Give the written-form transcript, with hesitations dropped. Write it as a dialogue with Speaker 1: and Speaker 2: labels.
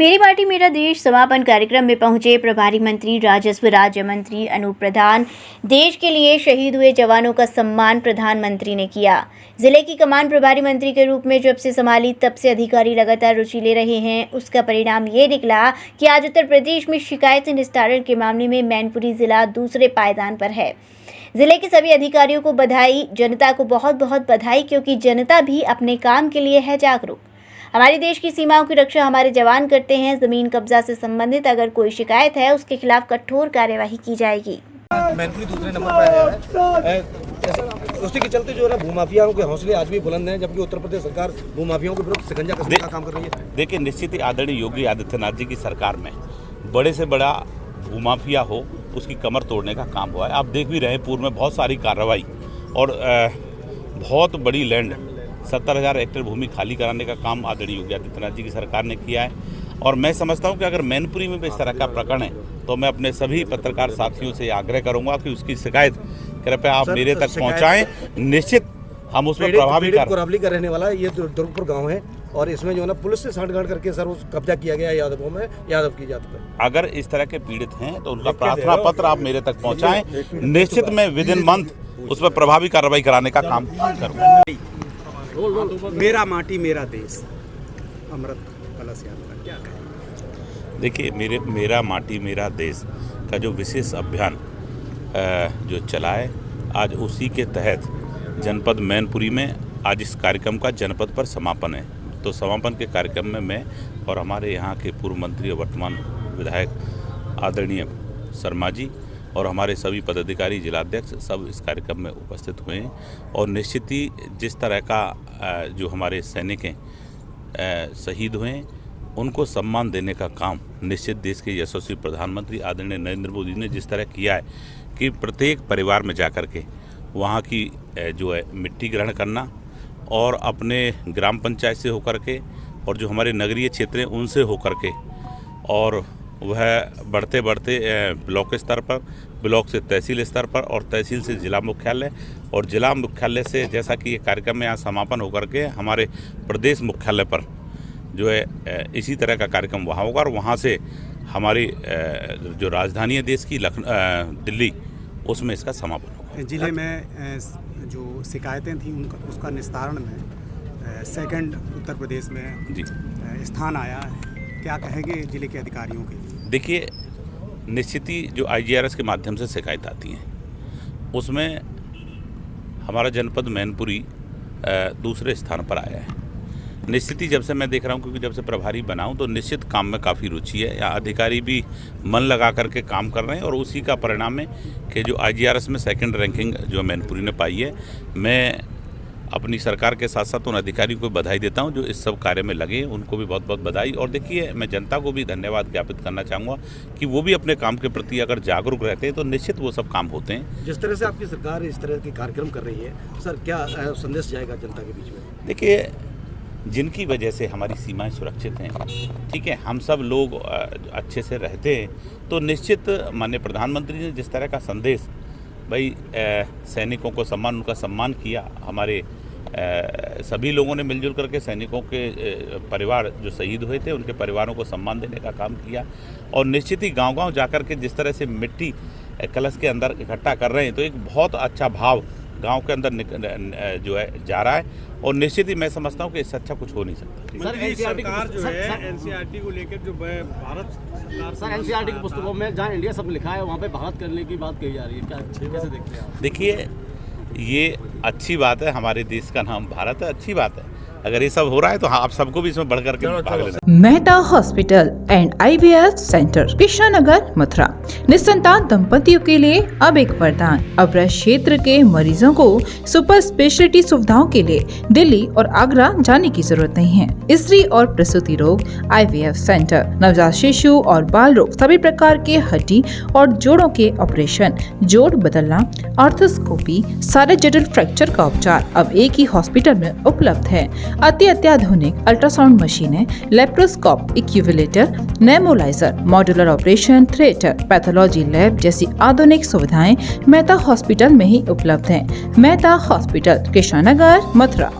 Speaker 1: मेरी माटी मेरा देश समापन कार्यक्रम में पहुंचे प्रभारी मंत्री राजस्व राज्य मंत्री अनूप प्रधान। देश के लिए शहीद हुए जवानों का सम्मान प्रधानमंत्री ने किया। जिले की कमान प्रभारी मंत्री के रूप में जब से संभाली तब से अधिकारी लगातार रुचि ले रहे हैं। उसका परिणाम ये निकला कि आज उत्तर प्रदेश में शिकायत निस्तारण के मामले में मैनपुरी जिला दूसरे पायदान पर है। जिले के सभी अधिकारियों को बधाई, जनता को बहुत बहुत बधाई, क्योंकि जनता भी अपने काम के लिए है जागरूक। हमारे देश की सीमाओं की रक्षा हमारे जवान करते हैं। जमीन कब्जा से संबंधित अगर कोई शिकायत है उसके खिलाफ कठोर कार्यवाही की जाएगी।
Speaker 2: मैनपुरी दूसरे नंबर पर है। उसी के चलते जो है भूमाफियाओं के हौसले आज भी बुलंद हैं, जबकि उत्तर प्रदेश सरकार भूमाफियाओं के विरुद्ध शिकंजा कसने का काम कर रही है।
Speaker 3: देखिए, निश्चित ही आदरणीय योगी आदित्यनाथ जी की सरकार में बड़े से बड़ा भूमाफिया हो उसकी कमर तोड़ने का काम हुआ है। आप देख भी रहे हैं, पूर्व में बहुत सारी कार्रवाई और बहुत बड़ी लैंड 70,000 हेक्टेयर भूमि खाली कराने का काम आदरणीय योगी आदित्यनाथ जी की सरकार ने किया है। और मैं समझता हूं कि अगर मैनपुरी में भी इस तरह का प्रकरण है तो मैं अपने सभी पत्रकार साथियों से आग्रह करूंगा कि उसकी शिकायत कृपया आप मेरे तक पहुंचाएं। निश्चित हम उस पर प्रभावी
Speaker 2: कोरावली का रहने वाला ये दुर्गपुर गाँव है और इसमें जो है ना पुलिस से सांठगांठ करके सर उस कब्जा किया गया यादवों में, यादव की जात पर।
Speaker 3: अगर इस तरह के पीड़ित हैं तो उनका प्रार्थना पत्र आप मेरे तक पहुँचाएँ। निश्चित मैं विद इन मंथ उस पर प्रभावी कार्रवाई कराने का काम करूँगा।
Speaker 4: मेरा माटी मेरा देश अमृत कलश यात्रा क्या कहें?
Speaker 3: देखिए, मेरा माटी मेरा देश का जो विशेष अभियान जो चला है, आज उसी के तहत जनपद मैनपुरी में आज इस कार्यक्रम का जनपद पर समापन है। तो समापन के कार्यक्रम में मैं और हमारे यहाँ के पूर्व मंत्री और वर्तमान विधायक आदरणीय शर्मा जी और हमारे सभी पदाधिकारी, जिलाध्यक्ष सब इस कार्यक्रम में उपस्थित हुए हैं। और निश्चित ही जिस तरह का जो हमारे सैनिक हैं शहीद हुए हैं उनको सम्मान देने का काम निश्चित देश के यशस्वी प्रधानमंत्री आदरणीय नरेंद्र मोदी ने जिस तरह किया है कि प्रत्येक परिवार में जाकर के वहाँ की जो है मिट्टी ग्रहण करना और अपने ग्राम पंचायत से होकर के और जो हमारे नगरीय क्षेत्र हैं उनसे होकर के और वह बढ़ते बढ़ते ब्लॉक स्तर पर, ब्लॉक से तहसील स्तर पर और तहसील से जिला मुख्यालय और जिला मुख्यालय से, जैसा कि ये कार्यक्रम में यहाँ समापन होकर के हमारे प्रदेश मुख्यालय पर जो है इसी तरह का कार्यक्रम वहाँ होगा और वहाँ से हमारी जो राजधानी है देश की दिल्ली, उसमें इसका समापन होगा।
Speaker 4: जिले में जो शिकायतें थी उसका निस्तारण में सेकंड उत्तर प्रदेश में जी स्थान आया है। क्या कहेंगे जिले के अधिकारियों के?
Speaker 3: देखिए, निश्चित ही जो IGRS के माध्यम से शिकायत आती हैं उसमें हमारा जनपद मैनपुरी दूसरे स्थान पर आया है। निश्चित ही जब से मैं देख रहा हूँ, क्योंकि जब से प्रभारी बना हूँ तो निश्चित काम में काफ़ी रुचि है। यहाँ अधिकारी भी मन लगा करके काम कर रहे हैं और उसी का परिणाम है कि जो IGRS में सेकंड रैंकिंग जो मैनपुरी ने पाई है। मैं अपनी सरकार के साथ साथ उन अधिकारियों को बधाई देता हूं जो इस सब कार्य में लगे, उनको भी बहुत बहुत बधाई। और देखिए, मैं जनता को भी धन्यवाद ज्ञापित करना चाहूँगा कि वो भी अपने काम के प्रति अगर जागरूक रहते हैं तो निश्चित वो सब काम होते हैं।
Speaker 2: जिस तरह से आपकी सरकार इस तरह के कार्यक्रम कर रही है सर, क्या संदेश जाएगा जनता के बीच में?
Speaker 3: देखिए, जिनकी वजह से हमारी सीमाएं सुरक्षित हैं, ठीक है, हम सब लोग अच्छे से रहते हैं, तो निश्चित माननीय प्रधानमंत्री ने जिस तरह का संदेश भाई सैनिकों को सम्मान, उनका सम्मान किया। हमारे सभी लोगों ने मिलजुल करके सैनिकों के परिवार जो शहीद हुए थे उनके परिवारों को सम्मान देने का काम किया। और निश्चित ही गांव-गांव जाकर के जिस तरह से मिट्टी कलश के अंदर इकट्ठा कर रहे हैं तो एक बहुत अच्छा भाव गांव के अंदर जो है जा रहा है। और निश्चित ही मैं समझता हूं कि इससे अच्छा कुछ हो नहीं सकता।
Speaker 5: सर, सरकार जो है NCERT को लेकर जो भारत सरकार, सर NCERT की पुस्तकों में जहां इंडिया सब लिखा है वहां पे भारत करने की बात कही जा रही है, क्या कैसे देखते हैं आप?
Speaker 3: देखिए, ये अच्छी बात है, हमारे देश का नाम भारत है, अच्छी बात है। अगर ये सब हो रहा है तो हाँ, आप सबको भी इसमें बढ़कर के भाग लेना।
Speaker 6: Mehta hospital and IVF centre, Krishnanagar, Mathura. निसंतान दंपतियों के लिए अब एक वरदान। अब क्षेत्र के मरीजों को सुपर स्पेशलिटी सुविधाओं के लिए दिल्ली और आगरा जाने की जरूरत नहीं है। स्त्री और प्रसूति रोग IVF सेंटर, नवजात शिशु और बाल रोग, सभी प्रकार के हड्डी और जोड़ों के ऑपरेशन, जोड़ बदलना, आर्थोस्कोपी, सारे जटिल फ्रैक्चर का उपचार अब एक ही हॉस्पिटल में उपलब्ध है। अत्याधुनिक अल्ट्रासाउंड मशीनें, लेप्रोस्कोप, इक्यूविलेटर, nebuliser, modular operation theatre, pathology lab जैसी आधुनिक सुविधाएं मेहता हॉस्पिटल में ही उपलब्ध हैं। मेहता हॉस्पिटल, कृष्णानगर, मथुरा।